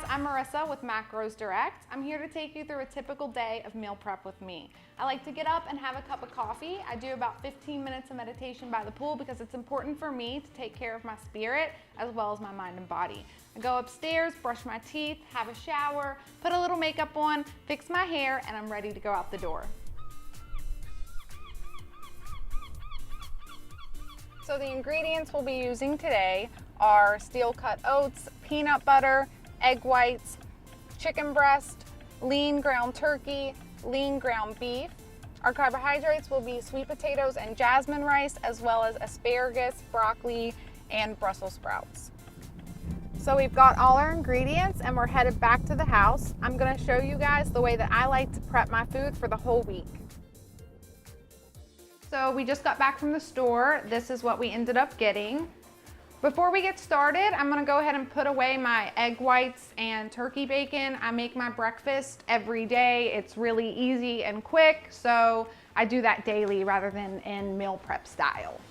I'm Marissa with Macros Direct. I'm here to take you through a typical day of meal prep with me. I like to get up and have a cup of coffee. I do about 15 minutes of meditation by the pool because it's important for me to take care of my spirit as well as my mind and body. I go upstairs, brush my teeth, have a shower, put a little makeup on, fix my hair, and I'm ready to go out the door. So the ingredients we'll be using today are steel cut oats, peanut butter, egg whites, chicken breast, lean ground turkey, lean ground beef. Our carbohydrates will be sweet potatoes and jasmine rice, as well as asparagus, broccoli, and Brussels sprouts. So we've got all our ingredients and we're headed back to the house. I'm gonna show you guys the way that I like to prep my food for the whole week. So we just got back from the store. This is what we ended up getting. Before we get started, I'm gonna go ahead and put away my egg whites and turkey bacon. I make my breakfast every day. It's really easy and quick, so I do that daily rather than in meal prep style.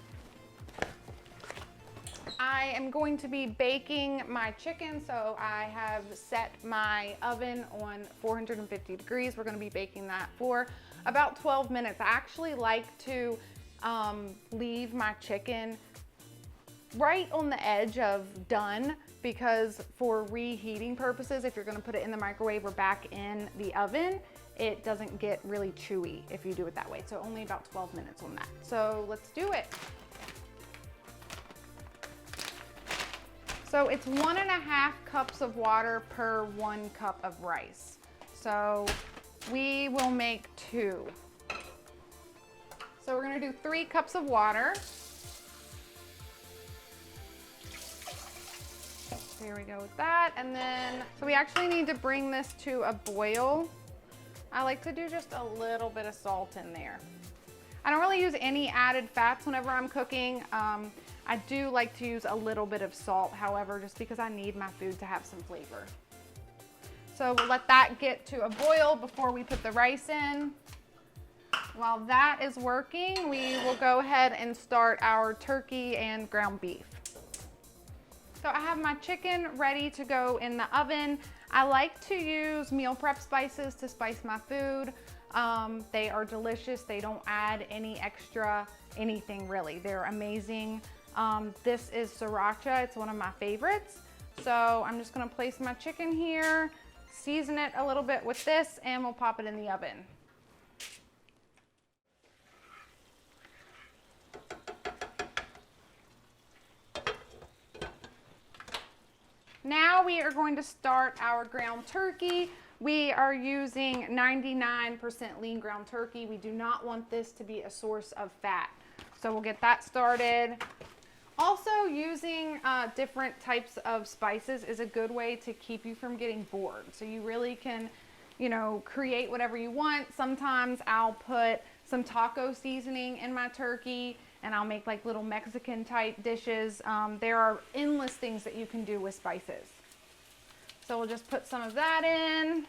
I am going to be baking my chicken, so I have set my oven on 450 degrees. We're gonna be baking that for about 12 minutes. I actually like to leave my chicken right on the edge of done, because for reheating purposes, if you're gonna put it in the microwave or back in the oven, it doesn't get really chewy if you do it that way. So only about 12 minutes on that. So let's do it. So it's 1.5 cups of water per 1 cup of rice. So we will make 2. So we're gonna do 3 cups of water. There we go with that. And then, so we actually need to bring this to a boil. I like to do just a little bit of salt in there. I don't really use any added fats whenever I'm cooking. I do like to use a little bit of salt, however, just because I need my food to have some flavor. So we'll let that get to a boil before we put the rice in. While that is working, we will go ahead and start our turkey and ground beef. So I have my chicken ready to go in the oven. I like to use meal prep spices to spice my food. They are delicious. They don't add any extra anything really. They're amazing. This is sriracha. It's one of my favorites. So I'm just gonna place my chicken here, season it a little bit with this, and we'll pop it in the oven. Now we are going to start our ground turkey. We are using 99% lean ground turkey. We do not want this to be a source of fat. So we'll get that started. Also, using different types of spices is a good way to keep you from getting bored. So you really can, create whatever you want. Sometimes I'll put some taco seasoning in my turkey, and I'll make like little Mexican type dishes. There are endless things that you can do with spices. So we'll just put some of that in.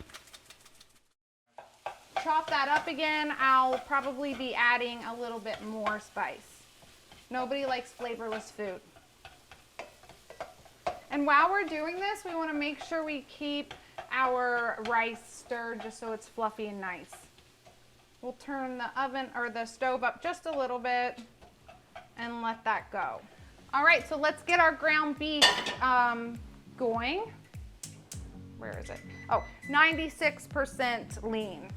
Chop that up again. I'll probably be adding a little bit more spice. Nobody likes flavorless food. And while we're doing this, we want to make sure we keep our rice stirred just so it's fluffy and nice. We'll turn the oven or the stove up just a little bit and let that go. All right, so let's get our ground beef going. Where is it? Oh, 96% lean.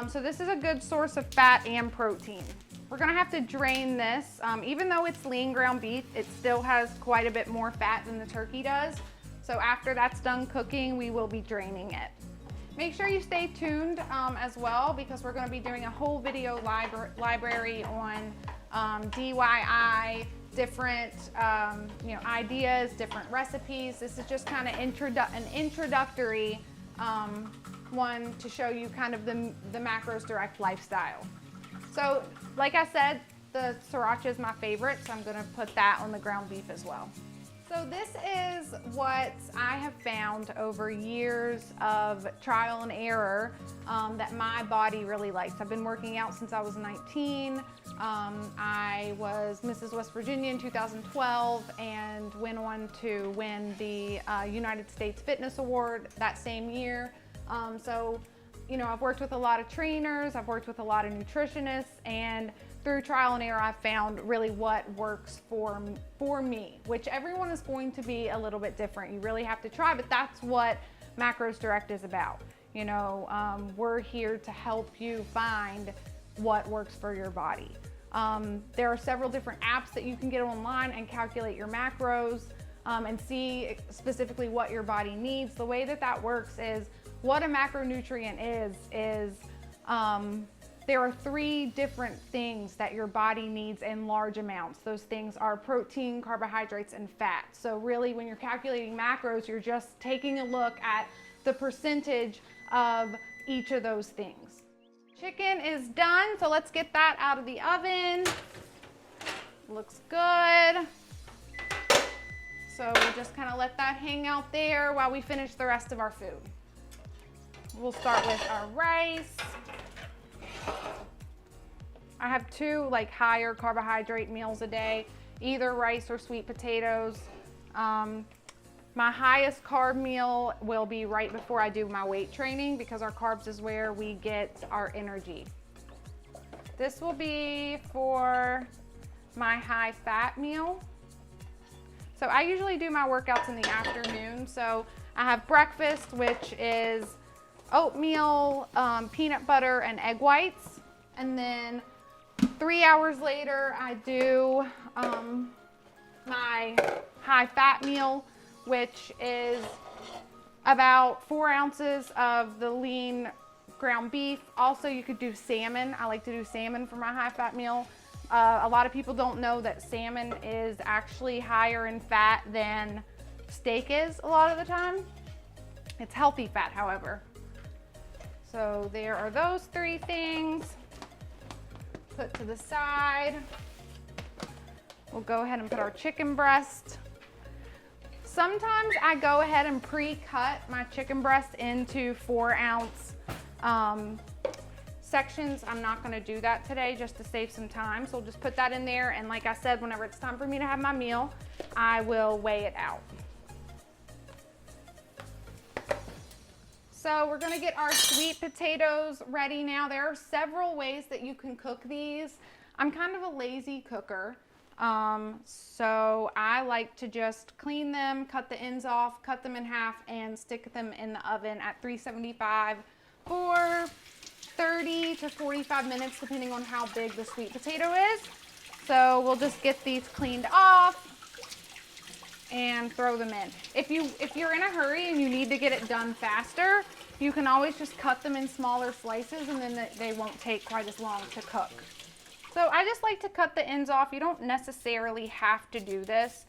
So this is a good source of fat and protein. We're gonna have to drain this. Even though it's lean ground beef, it still has quite a bit more fat than the turkey does. So after that's done cooking, we will be draining it. Make sure you stay tuned as well, because we're gonna be doing a whole video library on DIY, different ideas, different recipes. This is just kind of an introductory one to show you kind of the Macros Direct lifestyle. So like I said, the sriracha is my favorite, so I'm gonna put that on the ground beef as well. So this is what I have found over years of trial and error that my body really likes. I've been working out since I was 19. I was Mrs. West Virginia in 2012 and went on to win the United States Fitness Award that same year. So, you know, I've worked with a lot of trainers, I've worked with a lot of nutritionists, and through trial and error, I've found really what works for me, which everyone is going to be a little bit different. You really have to try, but that's what Macros Direct is about. You know, we're here to help you find what works for your body. There are several different apps that you can get online and calculate your macros and see specifically what your body needs. The way that that works is what a macronutrient is there are 3 different things that your body needs in large amounts. Those things are protein, carbohydrates, and fat. So really, when you're calculating macros, you're just taking a look at the percentage of each of those things. Chicken is done, so let's get that out of the oven. Looks good. So we'll just kind of let that hang out there while we finish the rest of our food. We'll start with our rice. I have 2 like higher carbohydrate meals a day, either rice or sweet potatoes. My highest carb meal will be right before I do my weight training because our carbs is where we get our energy. This will be for my high fat meal. So I usually do my workouts in the afternoon. So I have breakfast, which is oatmeal, peanut butter, and egg whites. And then 3 hours later, I do my high fat meal, which is about 4 ounces of the lean ground beef. Also, you could do salmon. I like to do salmon for my high fat meal. A lot of people don't know that salmon is actually higher in fat than steak is a lot of the time. It's healthy fat, however. So there are those 3 things. Put to the side. We'll go ahead and put our chicken breast. Sometimes I go ahead and pre-cut my chicken breast into 4-ounce sections. I'm not gonna do that today just to save some time. So we'll just put that in there. And like I said, whenever it's time for me to have my meal, I will weigh it out. So we're gonna get our sweet potatoes ready now. There are several ways that you can cook these. I'm kind of a lazy cooker. So I like to just clean them, cut the ends off, cut them in half, and stick them in the oven at 375 for 30 to 45 minutes, depending on how big the sweet potato is. So we'll just get these cleaned off and throw them in. If you're in a hurry and you need to get it done faster, you can always just cut them in smaller slices, and then they won't take quite as long to cook. So I just like to cut the ends off. You don't necessarily have to do this.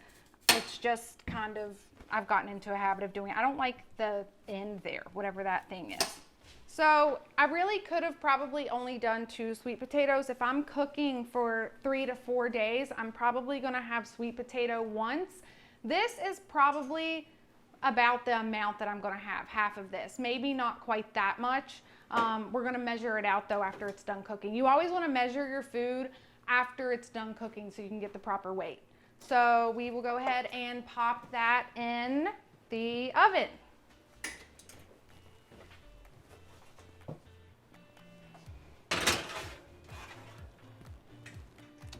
It's just kind of, I've gotten into a habit of doing it. I don't like the end there, whatever that thing is. So I really could have probably only done 2 sweet potatoes. If I'm cooking for 3 to 4 days, I'm probably gonna have sweet potato once. This is probably about the amount that I'm gonna have, half of this. Maybe not quite that much. We're gonna measure it out though after it's done cooking. You always wanna measure your food after it's done cooking so you can get the proper weight. So we will go ahead and pop that in the oven.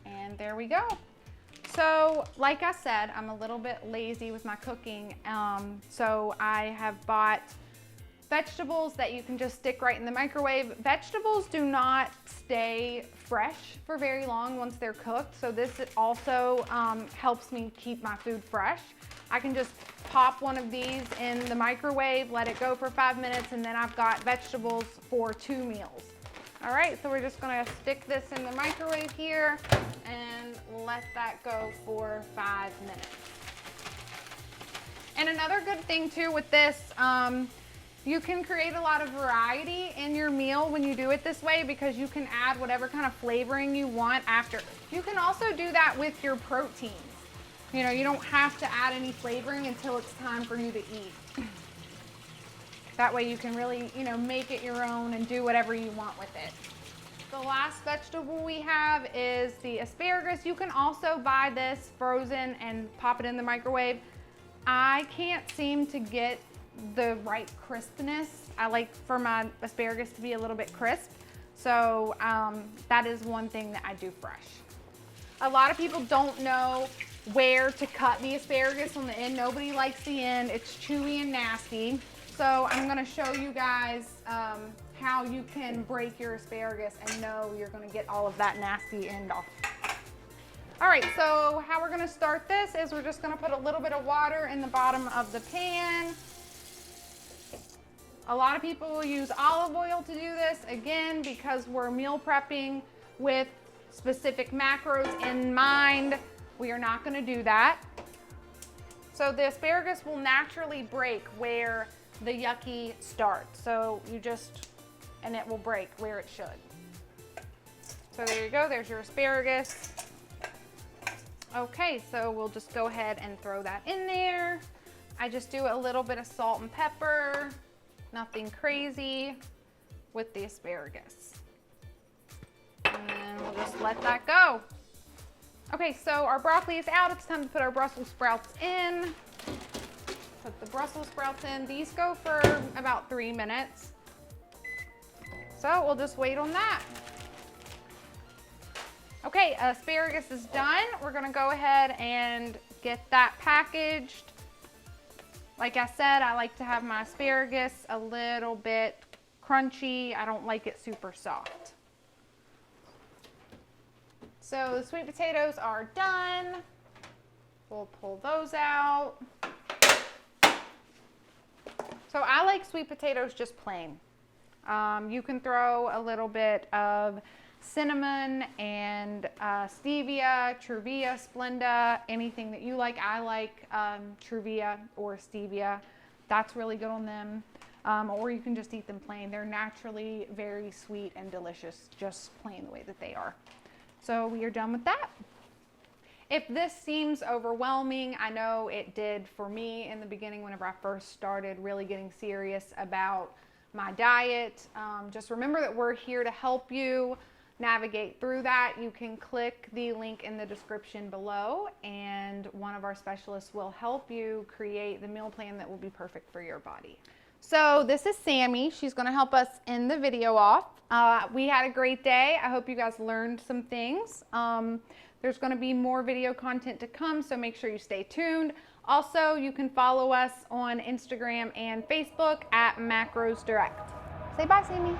And there we go. So like I said, I'm a little bit lazy with my cooking. So I have bought vegetables that you can just stick right in the microwave. Vegetables do not stay fresh for very long once they're cooked. So this also helps me keep my food fresh. I can just pop one of these in the microwave, let it go for 5 minutes, and then I've got vegetables for 2 meals. All right, so we're just gonna stick this in the microwave here and let that go for 5 minutes. And another good thing too with this, you can create a lot of variety in your meal when you do it this way, because you can add whatever kind of flavoring you want after. You can also do that with your proteins. You know, you don't have to add any flavoring until it's time for you to eat. That way you can really, you know, make it your own and do whatever you want with it. The last vegetable we have is the asparagus. You can also buy this frozen and pop it in the microwave. I can't seem to get the right crispness. I like for my asparagus to be a little bit crisp. So that is one thing that I do fresh. A lot of people don't know where to cut the asparagus on the end. Nobody likes the end. It's chewy and nasty. So I'm gonna show you guys how you can break your asparagus and know you're gonna get all of that nasty end off. All right, so how we're gonna start this is we're just gonna put a little bit of water in the bottom of the pan. A lot of people will use olive oil to do this, again, because we're meal prepping with specific macros in mind. We are not gonna do that. So the asparagus will naturally break where the yucky starts. So you just, and it will break where it should. So there you go, there's your asparagus. Okay, so we'll just go ahead and throw that in there. I just do a little bit of salt and pepper, nothing crazy with the asparagus. And then we'll just let that go. Okay, so our broccoli is out. It's time to put our Brussels sprouts in. Put the Brussels sprouts in. These go for about 3 minutes. So we'll just wait on that. Okay, asparagus is done. We're gonna go ahead and get that packaged. Like I said, I like to have my asparagus a little bit crunchy. I don't like it super soft. So the sweet potatoes are done. We'll pull those out. So I like sweet potatoes just plain. You can throw a little bit of cinnamon and stevia, Truvia, Splenda, anything that you like. I like Truvia or stevia. That's really good on them. Or you can just eat them plain. They're naturally very sweet and delicious, just plain the way that they are. So we are done with that. If this seems overwhelming, I know it did for me in the beginning whenever I first started really getting serious about my diet. Just remember that we're here to help you navigate through that. You can click the link in the description below and one of our specialists will help you create the meal plan that will be perfect for your body. So this is Sammy. She's going to help us end the video off. We had a great day. I hope you guys learned some things. There's going to be more video content to come, so make sure you stay tuned. Also, you can follow us on Instagram and Facebook at Macros Direct. Say bye, Sammy.